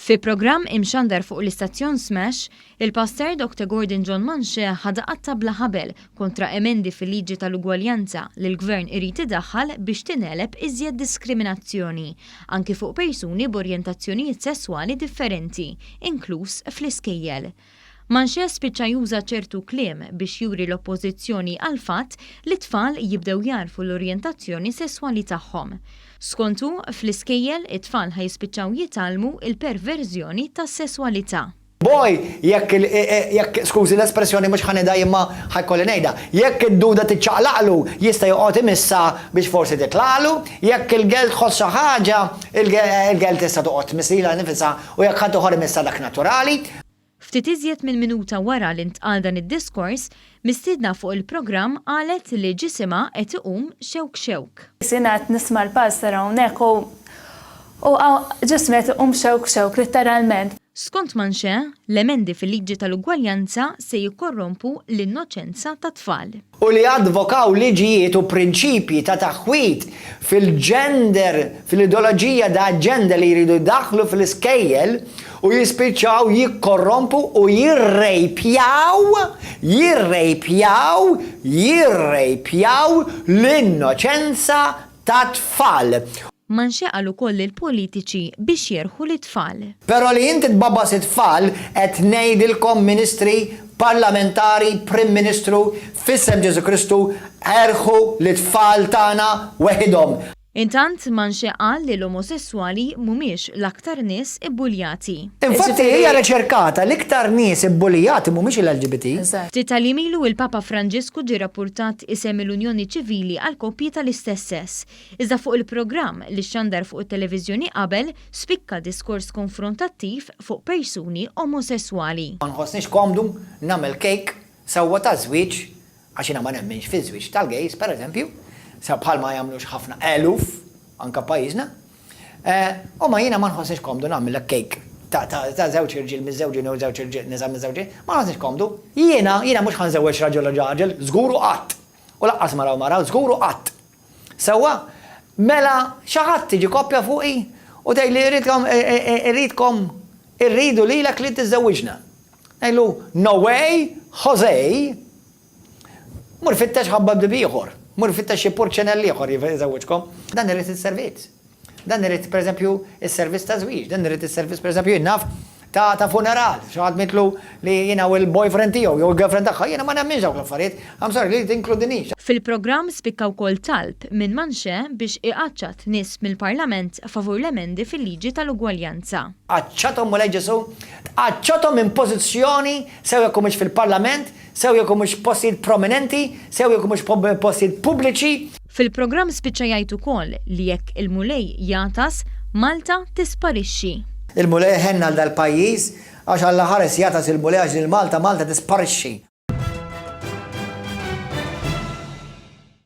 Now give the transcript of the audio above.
Fi programm imxandar fuq l-istazzjon Smash, il-pastor Dr. Gordon John Manxe ħadaqatta bla ħabel kontra emendi fil-liġi tal-ugwaljanza li l-gvern irid idaħħal biex tineleb iżjed diskriminazzjoni, anki fuq persuni b'orjentazzjonijiet sesswali differenti, inkluż fl-iskejjel. Manxe spiċċa juża ċertu kliem biex juri l-oppożizzjoni għal fatt li tfal jibdew jarfu l-orjentazzjoni sesswali tagħhom. Skontu, fl-iskejjel it-tfal ħajspiċċaw jitalmu il-perverżjoni tas-sesswalità. Jekk skużi l-espressjoni mhux ħanida imma ħajkolli ngħidha, jekk id-duda tiċċaqlaqlu jista' joqgħod imissa biex forsi titlaqlu, jekk il-gelt tħoss xi ħaġa, il-gelt tista' toqgħod tmissila nifisha u jekk ħadd ieħor imissa dak naturali. Ftit iżjed minn minuta wara li ntqal dan id-diskors, mistiedna fuq il-programm qalet li ġisimha qed iqum xewk. Sinat nisma' l-pastor hawnhekk u ġismi qed iqum xewk literalment. Skont Manxe, l-emendi fil-liġi tal-ugwaljanza se jikkorrompu l-innoċenza tat-tfal. U li advokaw liġijiet u prinċipji ta' taħwit fil-gender, fil-ideoloġija da' gender li jridu daħlu fil-iskejjel u jispiċċaw jikkorrompu u jirrejpjaw l-innoċenza tat-tfal. Manxe qal ukoll il-politiċi biex jerħu l-tfal. Però li inti tbabbas it-tfal qed ngħidilkom ministri parlamentari, Prim Ministru, fissem Ġesu Kristu, erħu l-tfal tagħna weħidhom. Intant Manxe qal li l-omosessuali mhumiex l-aktar nies ibbuljati. Infatti hija riċerkata l-iktar nies ibbuljati mhumiex l-LGBT. Ftit tal-imilu il-Papa Franġisku ġie rappurtat isem l-Unjoni Ċivili għal koppji tal-istess sess. Iżda fuq il-programm li xandar fuq it-televiżjoni qabel spikka diskors konfrontattiv fuq persuni omosessuali. Ma nħossniex komdu nagħmel kejk sewwa ta' żwieġ għax jiena ma nemminx fi żwieġ tal-gejs, pereżempju. Bħalma jagħmlux ħafna eluf anke pajjiżna. U ma jiena ma nħossniex komdu nagħmel kejk ta' żewġ irġiel miż-żewġin u żewġ irġiel nisa miż-żewġin, ma nħossniex komdu. Jiena mhux ħanżewweġ raġel u raġel, żgur u qatt. U laqqas mara żgur u qatt. Sewwa, mela xi ħadd tiġi koppja fuqi u tgħidli irridu lilek li tiżżewwiġna. Ngħidlu, no way, Jose, mur fittex ħabbab dibi ieħor. Mur fitta xie porċenell ieħor jiżewwiġkom. Dan irid is-servizz. Dan irid pereżempju is-servizz ta' żwieġ, dan irid is-servizz pereżempju naf ta' funeral. Xi ħadd mitlu li jiena u l-boyfriend tiegħu jew il-girlfriend tagħha, jiena ma nemminx dawk l-affarijiet. I'm sorry li tinkludinix. Fil-programm spikka wkoll talb minn Manxe biex iqaċċat nies mill-Parlament favur l-emendi fil-liġi tal-ugwaljanza. Aċċathom u Ġesu, aċċathom minn pożizzjoni sew jekk mhux fil-Parlament, sew jekk mhux postijiet prominenti, sew jekk mhux postijiet pubbliċi. Fil-programm spiċċa jgħid ukoll li jekk il-mulej jatas, Malta tisparixxi. Il-mulej ħenna dal-pajjiż għax Alla ħares jatas il-mulej għax il-Malta tisparixxi.